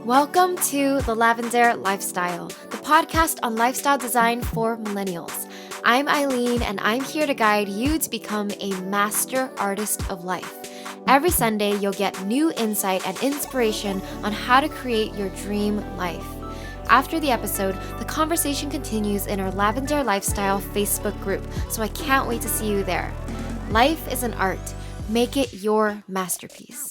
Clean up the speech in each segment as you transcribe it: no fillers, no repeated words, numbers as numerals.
Welcome to the Lavendaire Lifestyle, the podcast on lifestyle design for millennials. I'm Aileen, and I'm here to guide you to become a master artist of life. Every Sunday, you'll get new insight and inspiration on how to create your dream life. After the episode, the conversation continues in our Lavendaire Lifestyle Facebook group, so I can't wait to see you there. Life is an art. Make it your masterpiece.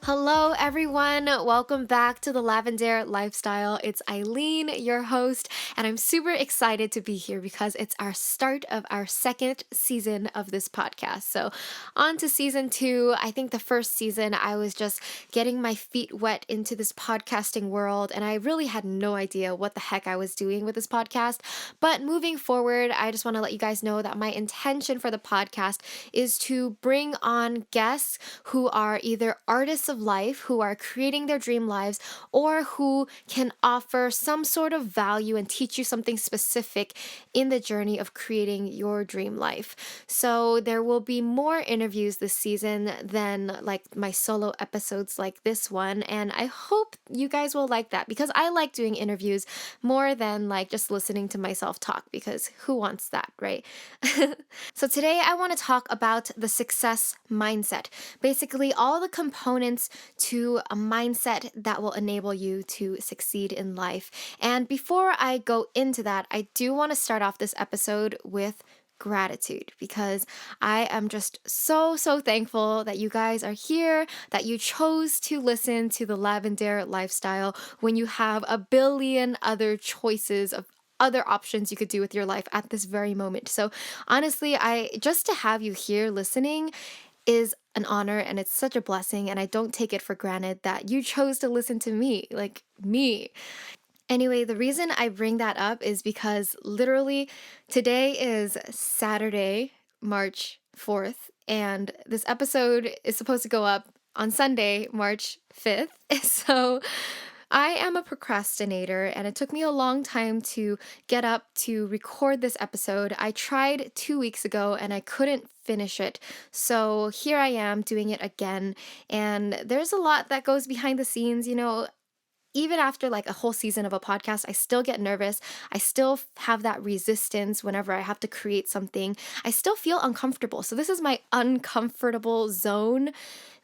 Hello, everyone. Welcome back to the Lavendaire Lifestyle. It's Aileen, your host, and I'm super excited to be here because it's our start of our second season of this podcast. So, on to season 2. I think the first season I was just getting my feet wet into this podcasting world, and I really had no idea what the heck I was doing with this podcast. But moving forward, I just want to let you guys know that my intention for the podcast is to bring on guests who are either artists of life, who are creating their dream lives, or who can offer some sort of value and teach you something specific in the journey of creating your dream life. So there will be more interviews this season than like my solo episodes like this one, and I hope you guys will like that because I like doing interviews more than like just listening to myself talk, because who wants that, right? So today I want to talk about the success mindset. Basically, all the components to a mindset that will enable you to succeed in life. And before I go into that, I do want to start off this episode with gratitude, because I am just so thankful that you guys are here, that you chose to listen to the Lavendaire Lifestyle when you have a billion other choices of other options you could do with your life at this very moment. So honestly, I just to have you here listening is an honor, and it's such a blessing, and I don't take it for granted that you chose to listen to me, like me. Anyway, the reason I bring that up is because literally today is Saturday, March 4th, and this episode is supposed to go up on Sunday, March 5th. So I am a procrastinator, and it took me a long time to get up to record this episode. I tried 2 weeks ago and I couldn't finish it. So here I am doing it again. And there's a lot that goes behind the scenes, even after like a whole season of a podcast, I still get nervous. I still have that resistance whenever I have to create something. I still feel uncomfortable. So this is my uncomfortable zone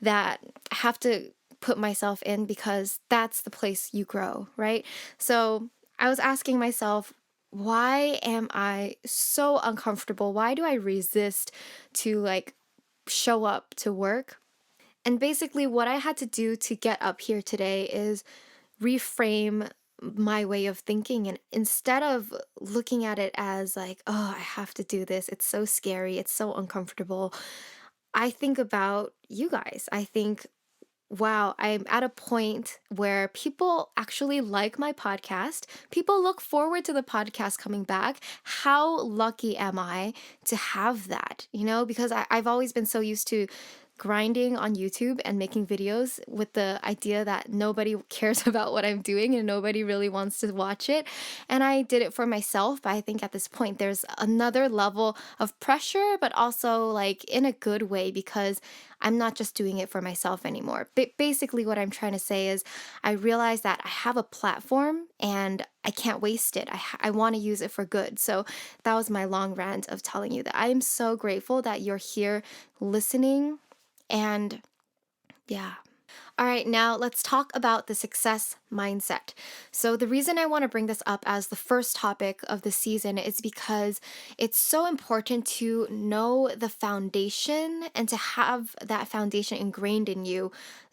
that I have to put myself in, because that's the place you grow, right? So I was asking myself, why am I so uncomfortable? Why do I resist to like show up to work? And basically, what I had to do to get up here today is reframe my way of thinking, and instead of looking at it as like, oh, I have to do this, it's so scary, it's so uncomfortable, I think about you guys. I think, wow, I'm at a point where people actually like my podcast. People look forward to the podcast coming back. How lucky am I to have that? Because I've always been so used to grinding on YouTube and making videos with the idea that nobody cares about what I'm doing and nobody really wants to watch it. And I did it for myself, but I think at this point there's another level of pressure, but also like in a good way, because I'm not just doing it for myself anymore. Basically, what I'm trying to say is I realize that I have a platform and I can't waste it. I want to use it for good. So that was my long rant of telling you that I am so grateful that you're here listening. And yeah. All right, now let's talk about the success mindset. So, the reason I want to bring this up as the first topic of the season is because it's so important to know the foundation and to have that foundation ingrained in you,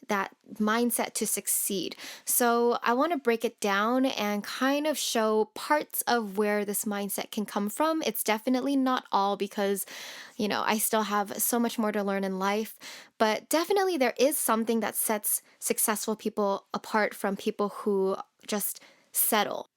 that mindset to succeed. So, I want to break it down and kind of show parts of where this mindset can come from. It's definitely not all, because I still have so much more to learn in life, but definitely there is something that sets successful people apart from people who just settle.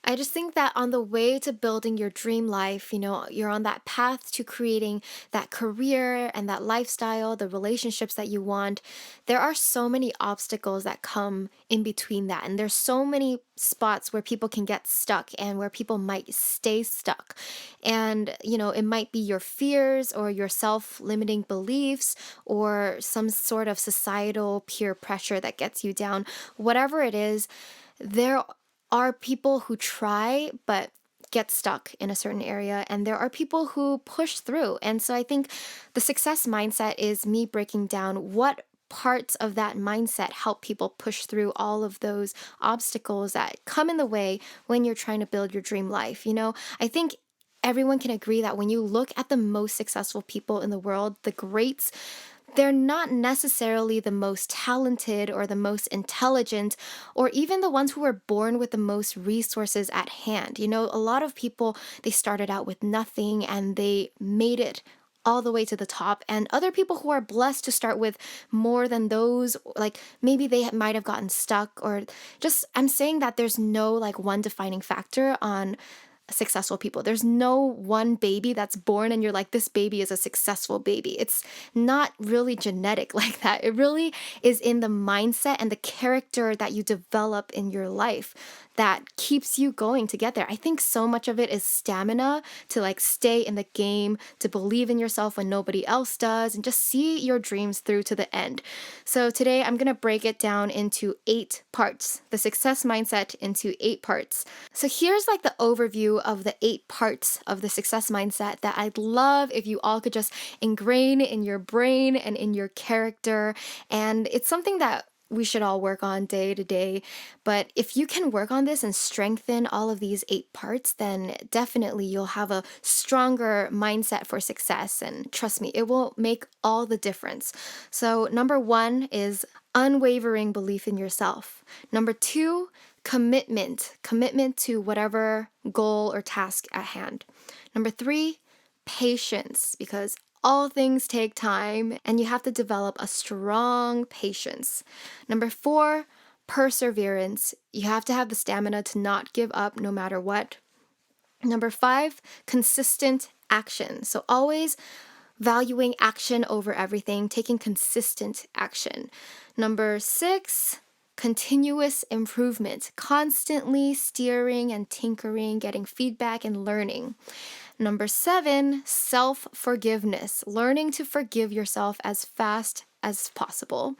I just think that on the way to building your dream life, you're on that path to creating that career and that lifestyle, the relationships that you want. There are so many obstacles that come in between that. And there's so many spots where people can get stuck and where people might stay stuck. And, it might be your fears or your self limiting beliefs or some sort of societal peer pressure that gets you down. Whatever it is, there are people who try but get stuck in a certain area, and there are people who push through. And so I think the success mindset is me breaking down what parts of that mindset help people push through all of those obstacles that come in the way when you're trying to build your dream life. I think everyone can agree that when you look at the most successful people in the world, the greats, they're not necessarily the most talented or the most intelligent or even the ones who were born with the most resources at hand. A lot of people, they started out with nothing and they made it all the way to the top, and other people who are blessed to start with more than those, like maybe they might have gotten stuck, or just, I'm saying that there's no like one defining factor on successful people. There's no one baby that's born and you're like, this baby is a successful baby. It's not really genetic like that. It really is in the mindset and the character that you develop in your life that keeps you going to get there. I think so much of it is stamina to like stay in the game, to believe in yourself when nobody else does, and just see your dreams through to the end. So today I'm going to break it down into 8 parts, the success mindset into 8 parts. So here's like the overview of the 8 parts of the success mindset that I'd love if you all could just ingrain in your brain and in your character. And it's something that we should all work on day to day. But if you can work on this and strengthen all of these 8 parts, then definitely you'll have a stronger mindset for success. And trust me, it will make all the difference. So, number 1 is unwavering belief in yourself. Number 2, commitment to whatever goal or task at hand. Number 3, patience, because all things take time and you have to develop a strong patience. Number 4, perseverance. You have to have the stamina to not give up no matter what. Number 5, consistent action. So always valuing action over everything, taking consistent action. Number 6, continuous improvement, constantly steering and tinkering, getting feedback and learning. Number 7, self-forgiveness, learning to forgive yourself as fast as possible.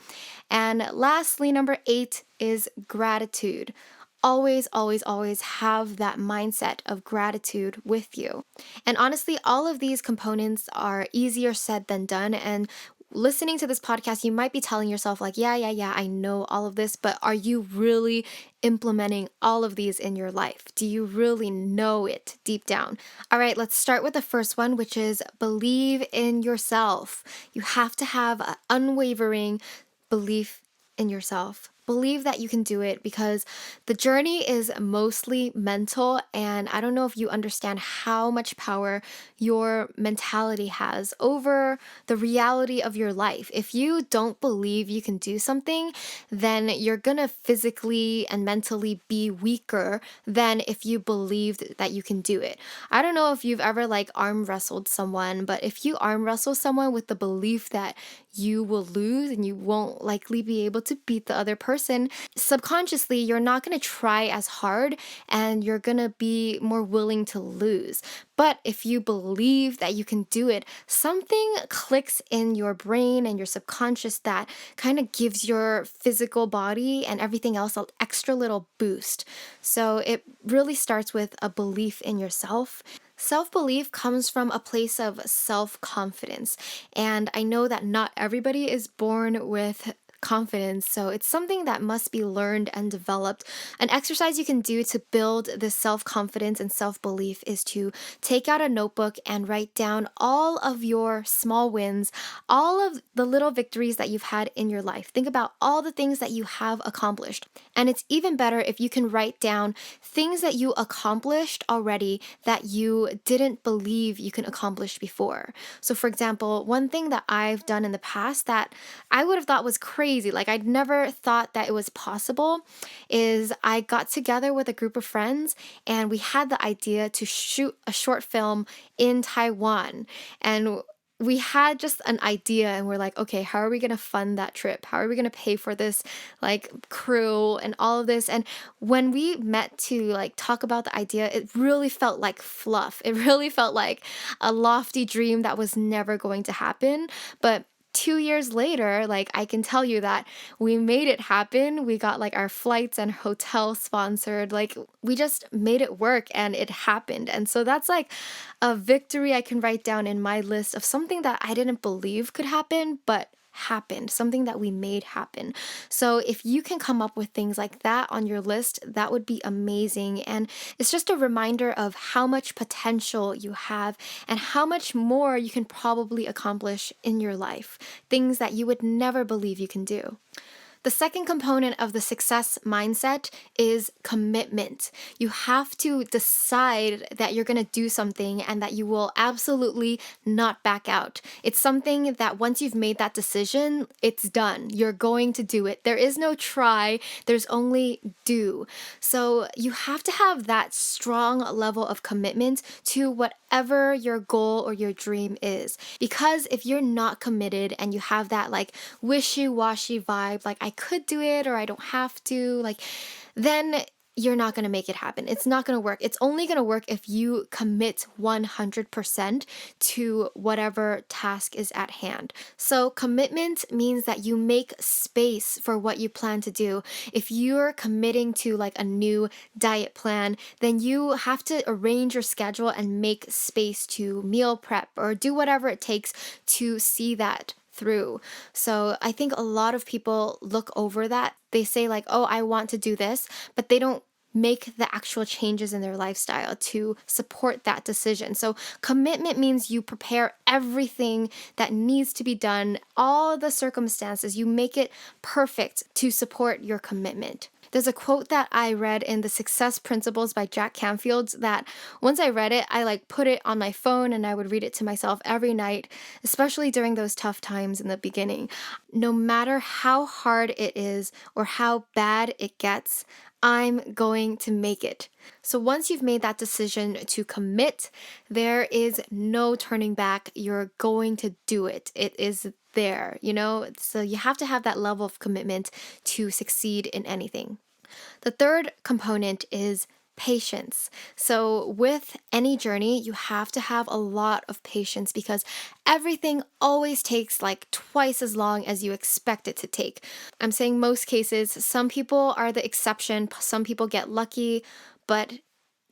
And lastly, number 8 is gratitude. Always, always, always have that mindset of gratitude with you. And honestly, all of these components are easier said than done. And listening to this podcast, you might be telling yourself, like, yeah, I know all of this, but are you really implementing all of these in your life? Do you really know it deep down? All right, let's start with the first one, which is believe in yourself. You have to have an unwavering belief in yourself. Believe that you can do it, because the journey is mostly mental, and I don't know if you understand how much power your mentality has over the reality of your life. If you don't believe you can do something, then you're gonna physically and mentally be weaker than if you believed that you can do it. I don't know if you've ever like arm wrestled someone, but if you arm wrestle someone with the belief that you will lose and you won't likely be able to beat the other person, subconsciously, you're not going to try as hard and you're going to be more willing to lose. But if you believe that you can do it, something clicks in your brain and your subconscious that kind of gives your physical body and everything else an extra little boost. So it really starts with a belief in yourself. Self-belief comes from a place of self-confidence. And I know that not everybody is born with confidence, so it's something that must be learned and developed. An exercise you can do to build this self-confidence and self-belief is to take out a notebook and write down all of your small wins, all of the little victories that you've had in your life. Think about all the things that you have accomplished. And it's even better if you can write down things that you accomplished already that you didn't believe you can accomplish before. So for example, one thing that I've done in the past that I would have thought was crazy crazy, like I'd never thought that it was possible, is I got together with a group of friends and we had the idea to shoot a short film in Taiwan. And we had just an idea and we're like, okay, how are we going to fund that trip? How are we going to pay for this like crew and all of this? And when we met to like talk about the idea, it really felt like fluff. It really felt like a lofty dream that was never going to happen. But 2 years later, like I can tell you that we made it happen. We got like our flights and hotel sponsored. Like we just made it work and it happened. And so that's like a victory I can write down in my list of something that I didn't believe could happen, but happened, something that we made happen. So if you can come up with things like that on your list, that would be amazing. And it's just a reminder of how much potential you have and how much more you can probably accomplish in your life, things that you would never believe you can do. The second component of the success mindset is commitment. You have to decide that you're going to do something and that you will absolutely not back out. It's something that once you've made that decision, it's done. You're going to do it. There is no try, there's only do. So you have to have that strong level of commitment to whatever your goal or your dream is. Because if you're not committed and you have that like wishy-washy vibe, like I could do it or I don't have to, like, then you're not going to make it happen. It's not going to work. It's only going to work if you commit 100% to whatever task is at hand. So commitment means that you make space for what you plan to do. If you're committing to like a new diet plan, then you have to arrange your schedule and make space to meal prep or do whatever it takes to see that through. So I think a lot of people look over that. They say like, oh, I want to do this, but they don't make the actual changes in their lifestyle to support that decision. So commitment means you prepare everything that needs to be done, all the circumstances, you make it perfect to support your commitment. There's a quote that I read in The Success Principles by Jack Canfield that once I read it, I like put it on my phone and I would read it to myself every night, especially during those tough times in the beginning. No matter how hard it is or how bad it gets, I'm going to make it. So once you've made that decision to commit, there is no turning back. You're going to do it. It is there, you know? So you have to have that level of commitment to succeed in anything. The third component is patience. So with any journey, you have to have a lot of patience because everything always takes like twice as long as you expect it to take. I'm saying most cases, some people are the exception, some people get lucky, but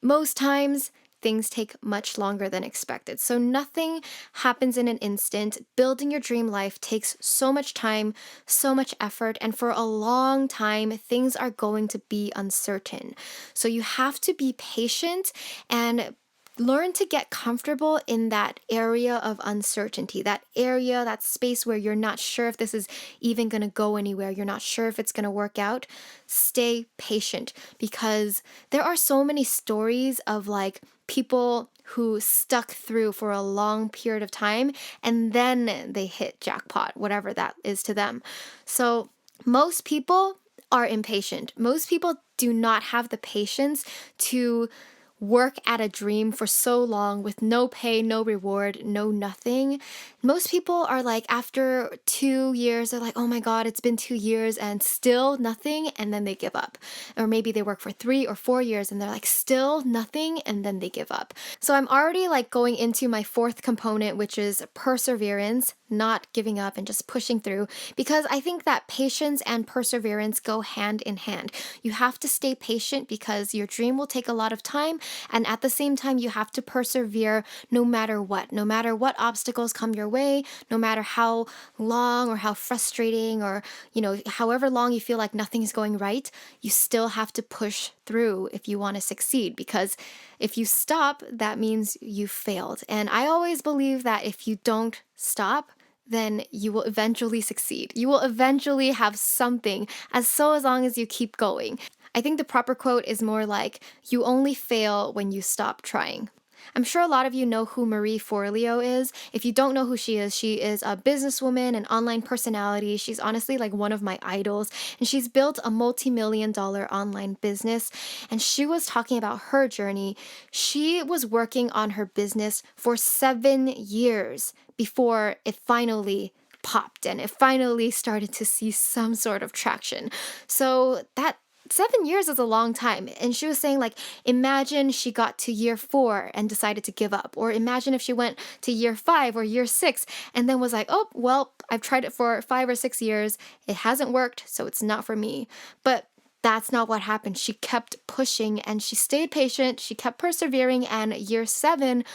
most times things take much longer than expected. So nothing happens in an instant. Building your dream life takes so much time, so much effort, and for a long time, things are going to be uncertain. So you have to be patient and learn to get comfortable in that area of uncertainty, that area, that space where you're not sure if this is even going to go anywhere. You're not sure if it's going to work out. Stay patient because there are so many stories of like people who stuck through for a long period of time and then they hit jackpot, whatever that is to them. So most people are impatient. Most people do not have the patience to work at a dream for so long with no pay, no reward, no nothing. Most people are like, after 2 years, they're like, oh my God, it's been 2 years and still nothing. And then they give up. Or maybe they work for 3 or 4 years and they're like, still nothing. And then they give up. So I'm already like going into my fourth component, which is perseverance, not giving up and just pushing through, because I think that patience and perseverance go hand in hand. You have to stay patient because your dream will take a lot of time. And at the same time, you have to persevere no matter what obstacles come your way, no matter how long or how frustrating or, however long you feel like nothing is going right, you still have to push through if you want to succeed. Because if you stop, that means you failed. And I always believe that if you don't stop, then you will eventually succeed. You will eventually have something as long as you keep going. I think the proper quote is more like, you only fail when you stop trying. I'm sure a lot of you know who Marie Forleo is. If you don't know who she is a businesswoman, an online personality. She's honestly like one of my idols, and she's built a multi-million-dollar online business. And she was talking about her journey. She was working on her business for 7 years before it finally popped and it finally started to see some sort of traction. So that 7 years is a long time. And she was saying, like, imagine she got to year 4 and decided to give up. Or imagine if she went to year 5 or year 6 and then was like, oh, well, I've tried it for 5 or 6 years. It hasn't worked, so it's not for me. But that's not what happened. She kept pushing and she stayed patient. She kept persevering. And year 7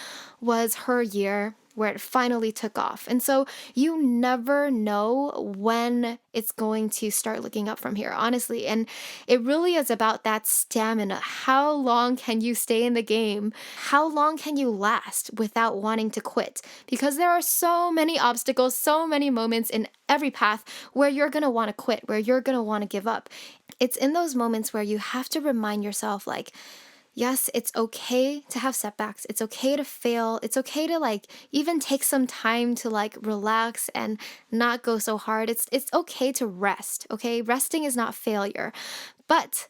was her year where it finally took off. And so you never know when it's going to start looking up from here, honestly. And it really is about that stamina. How long can you stay in the game? How long can you last without wanting to quit? Because there are so many obstacles, so many moments in every path where you're going to want to quit, where you're going to want to give up. It's in those moments where you have to remind yourself, like, yes, it's okay to have setbacks. It's okay to fail. It's okay to like even take some time to like relax and not go so hard. It's okay to rest, okay? Resting is not failure. But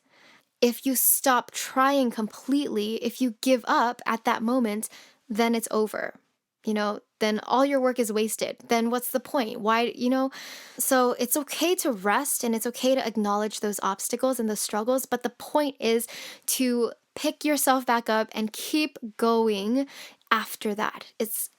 if you stop trying completely, if you give up at that moment, then it's over. Then all your work is wasted. Then what's the point? Why? So it's okay to rest and it's okay to acknowledge those obstacles and those struggles. But the point is to pick yourself back up and keep going after that. It's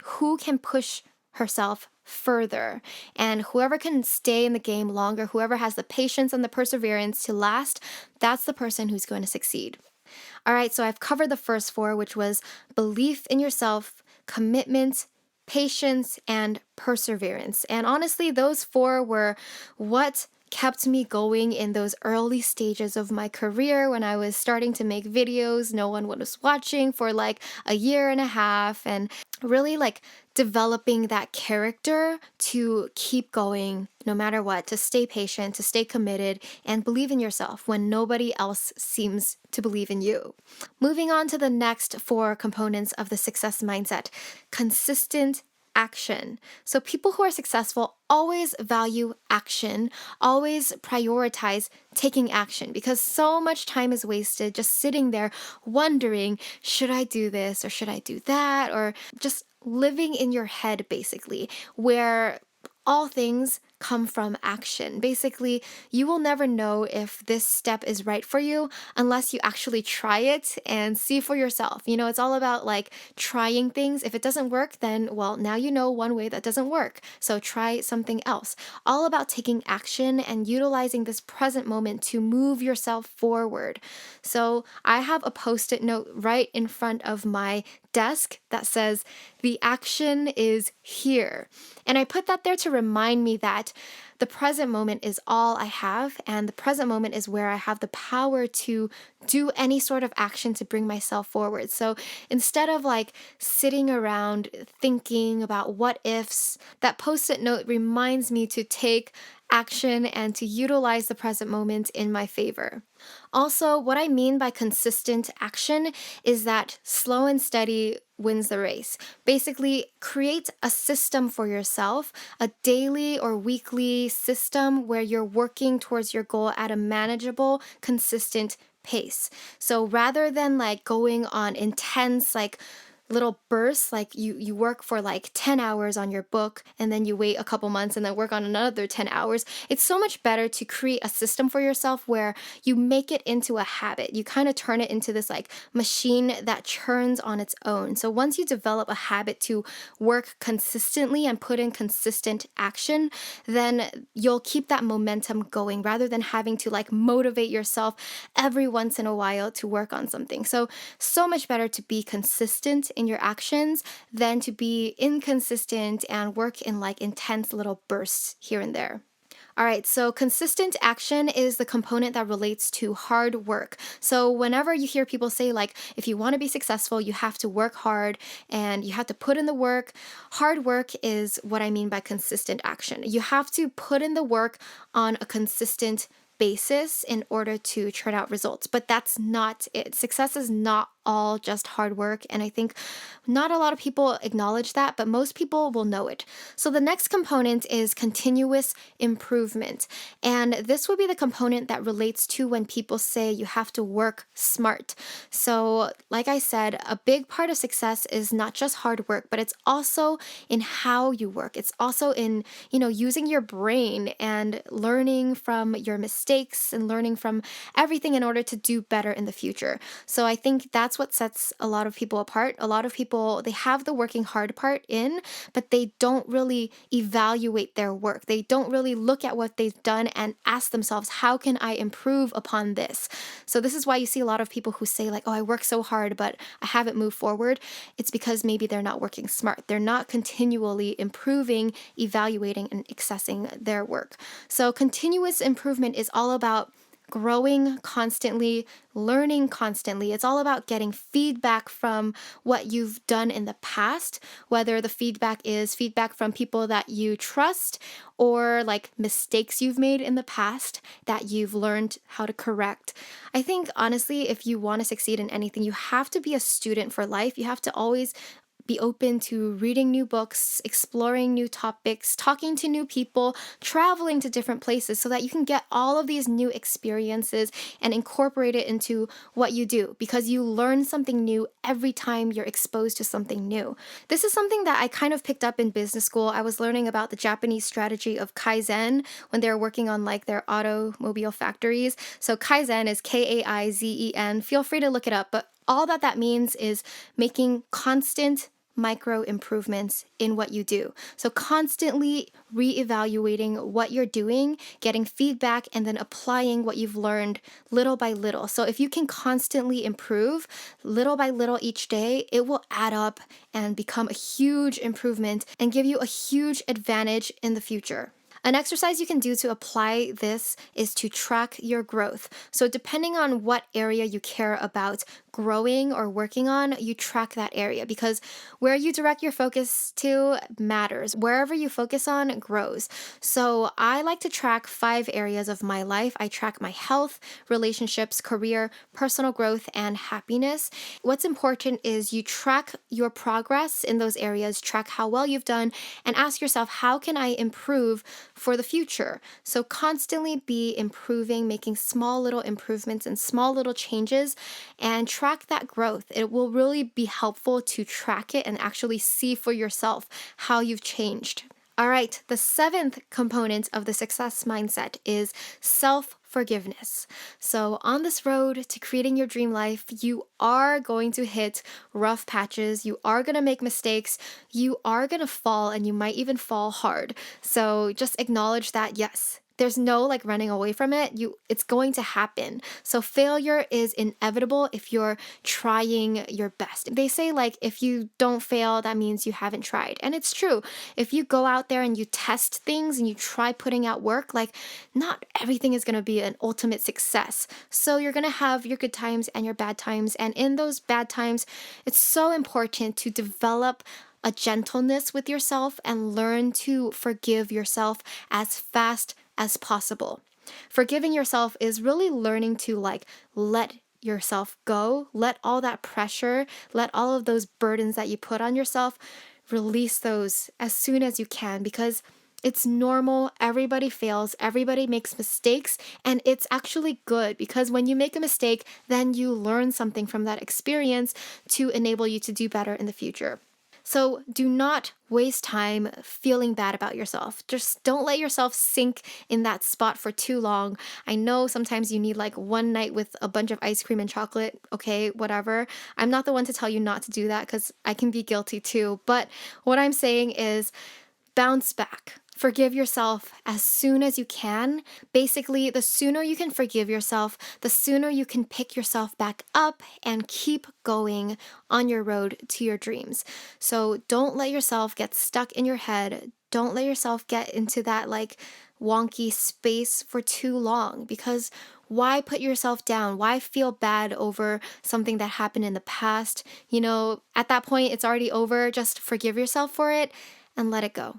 who can push herself further. And whoever can stay in the game longer, whoever has the patience and the perseverance to last, that's the person who's going to succeed. All right, so I've covered the first 4, which was belief in yourself, commitment, patience, and perseverance. And honestly, those 4 were what kept me going in those early stages of my career when I was starting to make videos. No one was watching for like a year and a half, and really like developing that character to keep going no matter what, to stay patient, to stay committed, and believe in yourself when nobody else seems to believe in you. Moving on to the next 4 components of the success mindset: consistent action. So people who are successful always value action, always prioritize taking action, because so much time is wasted just sitting there wondering, should I do this or should I do that? Or just living in your head, basically, where all things come from action. Basically, you will never know if this step is right for you unless you actually try it and see for yourself. It's all about like trying things. If it doesn't work, then, well, now you know one way that doesn't work. So try something else. All about taking action and utilizing this present moment to move yourself forward. So I have a post-it note right in front of my desk that says, "The action is here." And I put that there to remind me that the present moment is all I have, and the present moment is where I have the power to do any sort of action to bring myself forward. So instead of like sitting around thinking about what ifs, that post-it note reminds me to take action and to utilize the present moment in my favor. Also, what I mean by consistent action is that slow and steady wins the race. Basically, create a system for yourself, a daily or weekly system where you're working towards your goal at a manageable, consistent pace. So rather than like going on intense, like little bursts, like you work for like 10 hours on your book and then you wait a couple months and then work on another 10 hours. It's so much better to create a system for yourself where you make it into a habit. You kind of turn it into this like machine that churns on its own. So once you develop a habit to work consistently and put in consistent action, then you'll keep that momentum going rather than having to like motivate yourself every once in a while to work on something. So much better to be consistent in your actions than to be inconsistent and work in like intense little bursts here and there. All right, so consistent action is the component that relates to hard work. So whenever you hear people say like, if you want to be successful, you have to work hard and you have to put in the work. Hard work is what I mean by consistent action. You have to put in the work on a consistent basis in order to churn out results. But that's not it. Success is not all just hard work. And I think not a lot of people acknowledge that, but most people will know it. So the next component is continuous improvement. And this would be the component that relates to when people say you have to work smart. So, like I said, a big part of success is not just hard work, but it's also in how you work. It's also in, using your brain and learning from your mistakes and learning from everything in order to do better in the future. So I think that's what sets a lot of people apart. A lot of people, they have the working hard part in, but they don't really evaluate their work. They don't really look at what they've done and ask themselves, how can I improve upon this? So this is why you see a lot of people who say like, oh, I work so hard, but I haven't moved forward. It's because maybe they're not working smart. They're not continually improving, evaluating, and accessing their work. So continuous improvement is all about growing constantly, learning constantly. It's all about getting feedback from what you've done in the past, whether the feedback is feedback from people that you trust or like mistakes you've made in the past that you've learned how to correct. I think honestly, if you want to succeed in anything, you have to be a student for life. You have to always be open to reading new books, exploring new topics, talking to new people, traveling to different places so that you can get all of these new experiences and incorporate it into what you do because you learn something new every time you're exposed to something new. This is something that I kind of picked up in business school. I was learning about the Japanese strategy of Kaizen when they were working on like their automobile factories. So Kaizen is Kaizen. Feel free to look it up, but all that means is making constant micro improvements in what you do. So constantly reevaluating what you're doing, getting feedback, and then applying what you've learned little by little. So if you can constantly improve little by little each day, it will add up and become a huge improvement and give you a huge advantage in the future. An exercise you can do to apply this is to track your growth. So depending on what area you care about growing or working on, you track that area because where you direct your focus to matters. Wherever you focus on grows. So I like to track 5 areas of my life. I track my health, relationships, career, personal growth, and happiness. What's important is you track your progress in those areas, track how well you've done, and ask yourself, how can I improve for the future? So constantly be improving, making small little improvements and small little changes and track that growth. It will really be helpful to track it and actually see for yourself how you've changed. All right, the 7th component of the success mindset is self-forgiveness. So on this road to creating your dream life, you are going to hit rough patches. You are going to make mistakes. You are going to fall and you might even fall hard. So just acknowledge that, yes, there's no like running away from it. It's going to happen. So failure is inevitable if you're trying your best. They say like if you don't fail, that means you haven't tried. And it's true. If you go out there and you test things and you try putting out work, like not everything is going to be an ultimate success. So you're going to have your good times and your bad times. And in those bad times, it's so important to develop a gentleness with yourself and learn to forgive yourself as fast as possible. Forgiving yourself is really learning to like let yourself go, let all that pressure, let all of those burdens that you put on yourself, release those as soon as you can because it's normal. Everybody fails. Everybody makes mistakes. And it's actually good because when you make a mistake, then you learn something from that experience to enable you to do better in the future. So do not waste time feeling bad about yourself. Just don't let yourself sink in that spot for too long. I know sometimes you need like one night with a bunch of ice cream and chocolate. Okay, whatever. I'm not the one to tell you not to do that because I can be guilty too. But what I'm saying is bounce back. Forgive yourself as soon as you can. Basically, the sooner you can forgive yourself, the sooner you can pick yourself back up and keep going on your road to your dreams. So don't let yourself get stuck in your head. Don't let yourself get into that like wonky space for too long because why put yourself down? Why feel bad over something that happened in the past? At that point, it's already over. Just forgive yourself for it and let it go.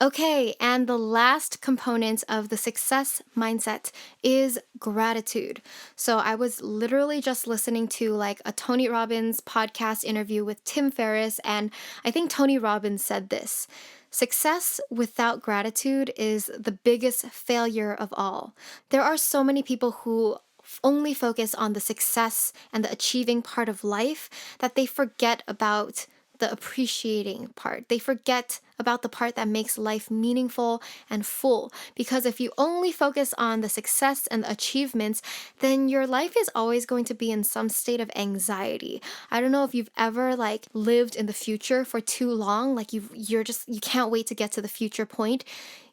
Okay, and the last component of the success mindset is gratitude. So I was literally just listening to like a Tony Robbins podcast interview with Tim Ferriss, and I think Tony Robbins said this. Success without gratitude is the biggest failure of all. There are so many people who only focus on the success and the achieving part of life that they forget about the appreciating part. They forget about the part that makes life meaningful and full. Because if you only focus on the success and the achievements, then your life is always going to be in some state of anxiety. I don't know if you've ever like lived in the future for too long, like you can't wait to get to the future point.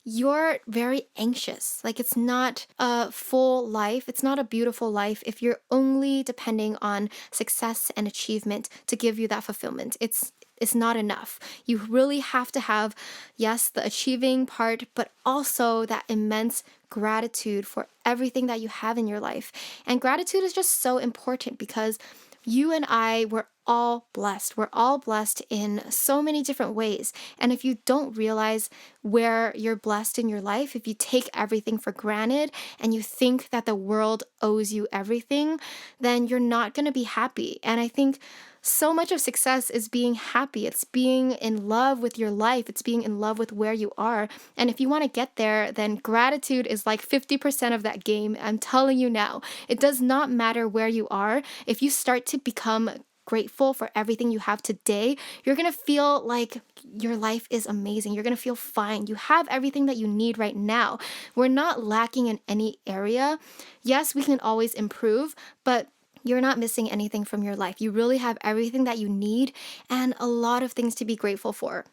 You're very anxious. Like it's not a full life. It's not a beautiful life if you're only depending on success and achievement to give you that fulfillment. It's not enough. You really have to have, yes, the achieving part, but also that immense gratitude for everything that you have in your life. And gratitude is just so important because you and I were all blessed. We're all blessed in so many different ways. And if you don't realize where you're blessed in your life, if you take everything for granted and you think that the world owes you everything, then you're not going to be happy. And I think so much of success is being happy. It's being in love with your life. It's being in love with where you are. And if you want to get there, then gratitude is like 50% of that game. I'm telling you now, it does not matter where you are. If you start to become grateful for everything you have today, you're going to feel like your life is amazing. You're going to feel fine. You have everything that you need right now. We're not lacking in any area. Yes, we can always improve, but you're not missing anything from your life. You really have everything that you need and a lot of things to be grateful for.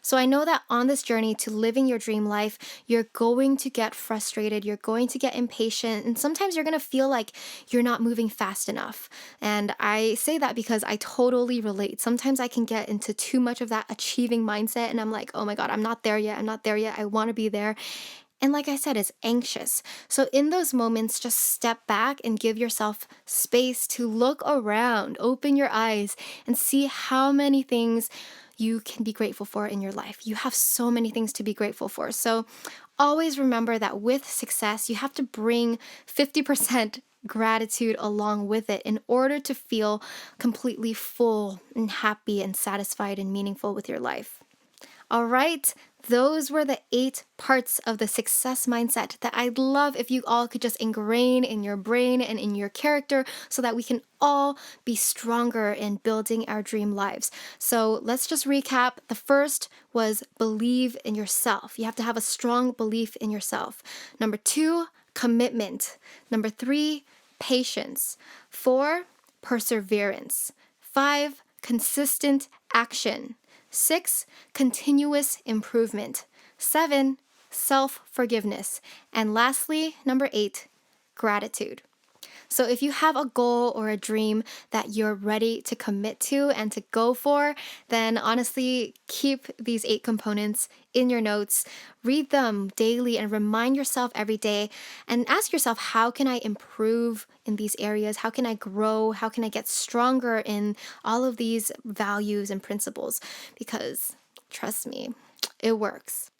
So I know that on this journey to living your dream life, you're going to get frustrated, you're going to get impatient, and sometimes you're going to feel like you're not moving fast enough. And I say that because I totally relate. Sometimes I can get into too much of that achieving mindset and I'm like, oh my God, I'm not there yet. I'm not there yet. I want to be there. And like I said, it's anxious. So in those moments, just step back and give yourself space to look around, open your eyes, and see how many things you can be grateful for in your life. You have so many things to be grateful for. So always remember that with success, you have to bring 50% gratitude along with it in order to feel completely full and happy and satisfied and meaningful with your life. All right, those were the 8 parts of the success mindset that I'd love if you all could just ingrain in your brain and in your character so that we can all be stronger in building our dream lives. So let's just recap. The first was believe in yourself. You have to have a strong belief in yourself. Number 2, commitment. Number 3, patience. 4, perseverance. 5, consistent action. 6, continuous improvement. 7, self-forgiveness. And lastly, number 8, gratitude. So if you have a goal or a dream that you're ready to commit to and to go for, then honestly, keep these 8 components in your notes, read them daily and remind yourself every day and ask yourself, how can I improve in these areas? How can I grow? How can I get stronger in all of these values and principles? Because trust me, it works.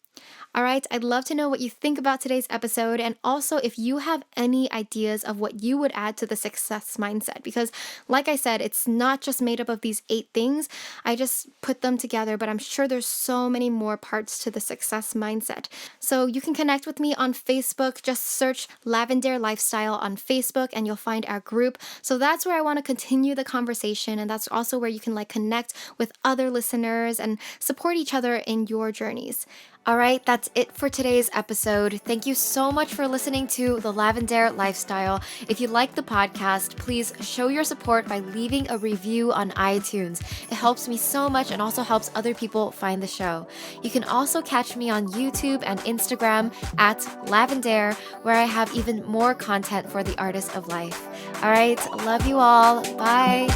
All right, I'd love to know what you think about today's episode and also if you have any ideas of what you would add to the success mindset. Because like I said, it's not just made up of these 8 things. I just put them together, but I'm sure there's so many more parts to the success mindset. So you can connect with me on Facebook. Just search Lavendaire Lifestyle on Facebook and you'll find our group. So that's where I want to continue the conversation, and that's also where you can like connect with other listeners and support each other in your journeys. All right, that's it for today's episode. Thank you so much for listening to the Lavendaire Lifestyle. If you like the podcast, please show your support by leaving a review on iTunes. It helps me so much and also helps other people find the show. You can also catch me on YouTube and Instagram at Lavendaire, where I have even more content for the artist of life. All right, love you all. Bye.